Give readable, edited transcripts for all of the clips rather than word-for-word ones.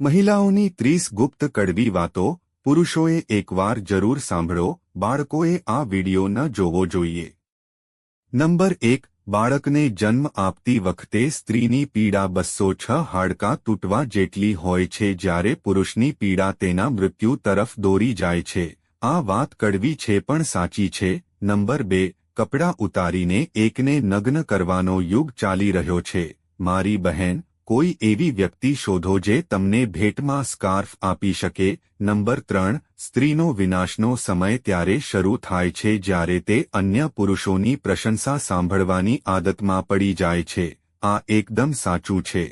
મહિલાઓની 30 ગુપ્ત કડવી વાતો પુરુષોએ એકવાર જરૂર સાંભળો, બાળકોએ આ વિડિયો ન જોવો જોઈએ. નંબર 1. બાળકને જન્મ આપતી વખતે સ્ત્રીની પીડા 206 હાડકાં તૂટવા જેટલી હોય છે, જ્યારે પુરુષની પીડા તેના મૃત્યુ તરફ દોરી જાય છે. આ વાત કડવી છે પણ સાચી છે. નંબર 2. કપડાં ઉતારીને એકને નગ્ન કરવાનો યુગ ચાલી રહ્યો છે. મારી બહેન, કોઈ એવી વ્યક્તિ શોધો જે તમને ભેટમાં સ્કાર્ફ આપી શકે. નંબર 3. સ્ત્રીનો વિનાશનો સમય ત્યારે શરૂ થાય છે જ્યારે તે અન્ય પુરુષોની પ્રશંસા સાંભળવાની આદતમાં પડી જાય છે. આ એકદમ સાચું છે.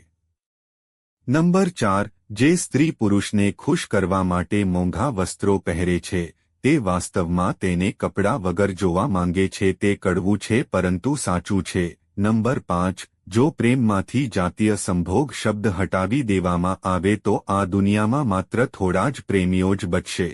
નંબર 4. જે સ્ત્રી પુરુષને ખુશ કરવા માટે મોંઘા વસ્ત્રો પહેરે છે, તે વાસ્તવમાં તેને કપડાં વગર જોવા માંગે છે. તે કડવું છે પરંતુ સાચું છે. નંબર 5. જો પ્રેમમાંથી જાતીય સંભોગ શબ્દ હટાવી દેવામાં આવે તો આ દુનિયામાં માત્ર થોડા જ પ્રેમીઓ જ બચશે.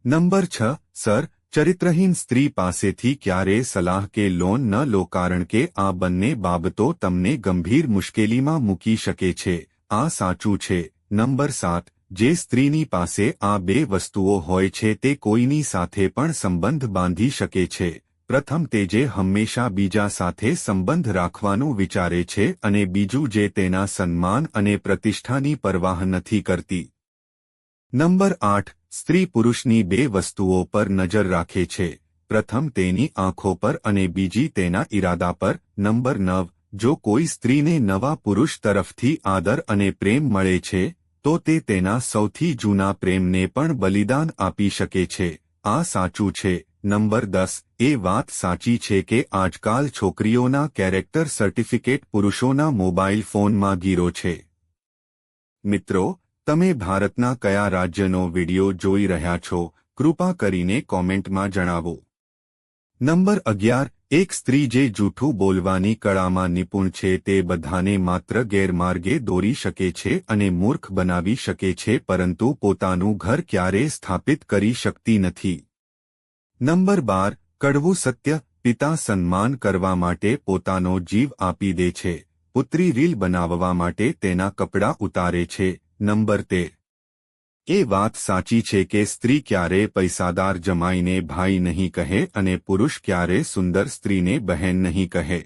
નંબર 6. સર, ચરિત્રહીન સ્ત્રી પાસેથી ક્યારેય સલાહ કે લોન ન લો, કારણ કે આ બંને બાબતો તમને ગંભીર મુશ્કેલીમાં મૂકી શકે છે. આ સાચું છે. નંબર 7. જે સ્ત્રીની પાસે આ બે વસ્તુઓ હોય છે તે કોઈની સાથે પણ સંબંધ બાંધી શકે છે. પ્રથમ, તે જે હંમેશા બીજા સાથે સંબંધ રાખવાનું વિચારે છે, અને બીજું, જે તેના સન્માન અને પ્રતિષ્ઠાની પરવાહ નથી કરતી. નંબર 8. સ્ત્રી પુરુષની બે વસ્તુઓ પર નજર રાખે છે. પ્રથમ તેની આંખો પર અને બીજી તેના ઈરાદા પર. નંબર 9. જો કોઈ સ્ત્રીને નવા પુરુષ તરફથી આદર અને પ્રેમ મળે છે, તો તે તેના સૌથી જૂના પ્રેમને પણ બલિદાન આપી શકે છે. આ સાચું છે. નંબર 10. એ વાત સાચી છે કે આજકાલ છોકરીઓના કેરેક્ટર સર્ટિફિકેટ પુરુષોના મોબાઈલ ફોનમાં ગીરો છે. મિત્રો, તમે ભારતના કયા રાજ્યનો વિડિયો જોઈ રહ્યા છો? કૃપા કરીને કોમેન્ટમાં જણાવો. નંબર 11. એક સ્ત્રી જે જૂઠું બોલવાની કળામાં નિપુણ છે તે બધાને માત્ર ગેરમાર્ગે દોરી શકે છે અને મૂર્ખ બનાવી શકે છે, પરંતુ પોતાનું ઘર ક્યારેય સ્થાપિત કરી શકતી નથી. નંબર 12. કડવું સત્ય. પિતા સન્માન કરવા માટે પોતાનો જીવ આપી દે છે. પુત્રી રીલ બનાવવા માટે તેના કપડાં ઉતારે છે. નંબર 13. એ વાત સાચી છે કે સ્ત્રી ક્યારેય પૈસાદાર જમાઈને ભાઈ નહીં કહે અને પુરુષ ક્યારેય સુંદર સ્ત્રીને બહેન નહીં કહે.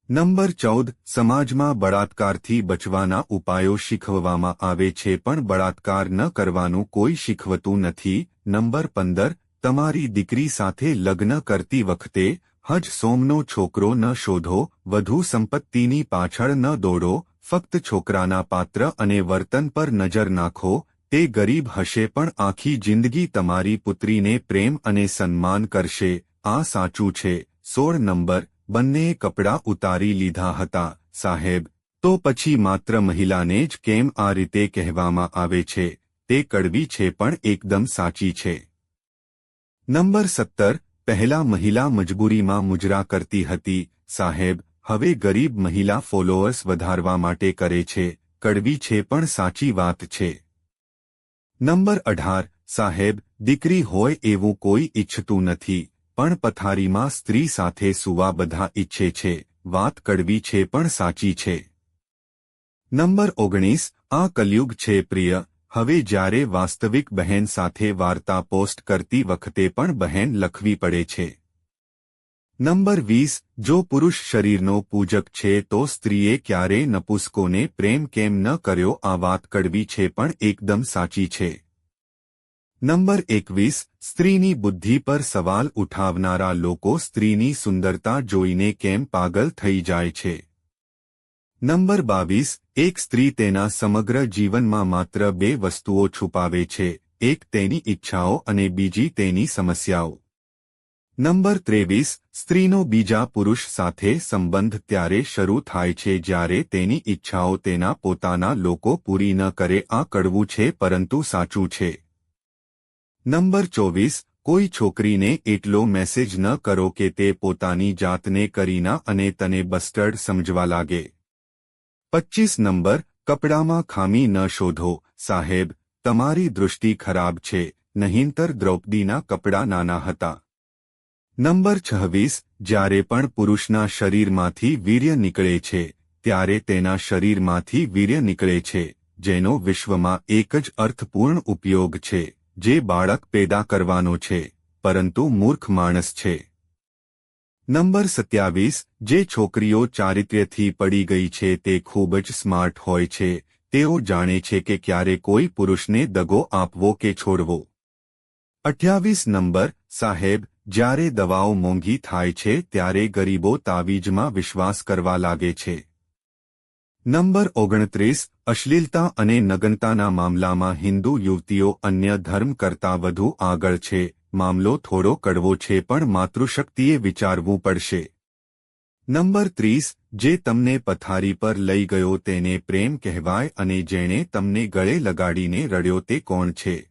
નંબર 14. સમાજમાં બળાત્કારથી બચવાના ઉપાયો શીખવવામાં આવે છે પણ બળાત્કાર ન કરવાનું કોઈ શીખવતું નથી. નંબર 15. તમારી દીકરી સાથે લગ્ન કરતી વખતે હજ સોમનો છોકરો ન શોધો, વધુ સંપત્તિની પાછળ ન દોડો, ફક્ત છોકરાના પાત્ર અને વર્તન પર નજર નાખો. તે ગરીબ હશે પણ આખી જિંદગી તમારી પુત્રીને પ્રેમ અને સન્માન કરશે. આ સાચું છે. 16 નંબર. બંનેએ કપડાં ઉતારી લીધા હતા, સાહેબ. તો પછી માત્ર મહિલાને જ કેમ આ રીતે કહેવામાં આવે છે? તે કડવી છે પણ એકદમ સાચી છે. નંબર 17. પહેલા મહિલા મજબૂરીમાં મુજરા કરતી હતી, સાહેબ. હવે ગરીબ મહિલા ફોલોઅર્સ વધારવા માટે કરે છે. કડવી છે પણ સાચી વાત છે. નંબર 18. સાહેબ, દીકરી હોય એવું કોઈ ઈચ્છતું નથી, પણ પથારીમાં સ્ત્રી સાથે સૂવા બધા ઈચ્છે છે. વાત કડવી છે પણ સાચી છે. નંબર 19. આ કલયુગ છે પ્રિય. હવે જ્યારે વાસ્તવિક બહેન સાથે વાર્તા પોસ્ટ કરતી વખતે પણ બહેન લખવી પડે છે. નંબર 20. જો પુરુષ શરીરનો પૂજક છે તો સ્ત્રીએ ક્યારેય નપુંસકોને પ્રેમ કેમ ન કર્યો? આ વાત કડવી છે પણ એકદમ સાચી છે. નંબર 21. સ્ત્રીની બુદ્ધિ પર સવાલ ઉઠાવનારા લોકો સ્ત્રીની સુંદરતા જોઈને કેમ પાગલ થઈ જાય છે? નંબર 22. એક સ્ત્રી તેના સમગ્ર જીવનમાં માત્ર બે વસ્તુઓ છુપાવે છે, એક તેની ઈચ્છાઓ અને બીજી તેની સમસ્યાઓ. નંબર 23. સ્ત્રીનો બીજા પુરુષ સાથે સંબંધ ત્યારે શરૂ થાય છે જ્યારે તેની ઈચ્છાઓ તેના પોતાના લોકો પૂરી ન કરે. આ કડવું છે પરંતુ સાચું છે. નંબર 24. કોઈ છોકરીને એટલો મેસેજ ન કરો કે તે પોતાની જાતને કરીના અને તને બસ્ટર્ડ સમજવા લાગે. 25 નંબર. કપડામાં ખામી ન શોધો, સાહેબ. તમારી દૃષ્ટિ ખરાબ છે, નહીંતર દ્રૌપદીના કપડાં નાના હતા. નંબર 26. જ્યારે પણ પુરુષના શરીરમાંથી વીર્ય નીકળે છે, ત્યારે તેના શરીરમાંથી વીર્ય નીકળે છે. જેનો વિશ્વમાં એક જ અર્થપૂર્ણ ઉપયોગ છે, જે બાળક પેદા કરવાનો છે, પરંતુ મૂર્ખ માણસ છે. નંબર 27. જે છોકરીઓ ચારિત્ર્યથી પડી ગઈ છે તે ખૂબ જ સ્માર્ટ હોય છે. તેઓ જાણે છે કે ક્યારે કોઈ પુરુષને દગો આપવો કે છોડવો. 28 નંબર. સાહેબ, જ્યારે દવાઓ મોંઘી થાય છે ત્યારે ગરીબો તાવીજમાં વિશ્વાસ કરવા લાગે છે. નંબર 29. અશ્લીલતા અને નગ્નતાના મામલામાં હિન્દુ યુવતીઓ અન્ય ધર્મ કરતાં વધુ આગળ છે. મામલો થોડો કડવો છે પણ માતૃશક્તિએ વિચારવું પડશે. નંબર 30. જે તમને પથારી પર લઈ ગયો તેને પ્રેમ કહેવાય અને જેણે તમને ગળે લગાડીને રડ્યો તે કોણ છે?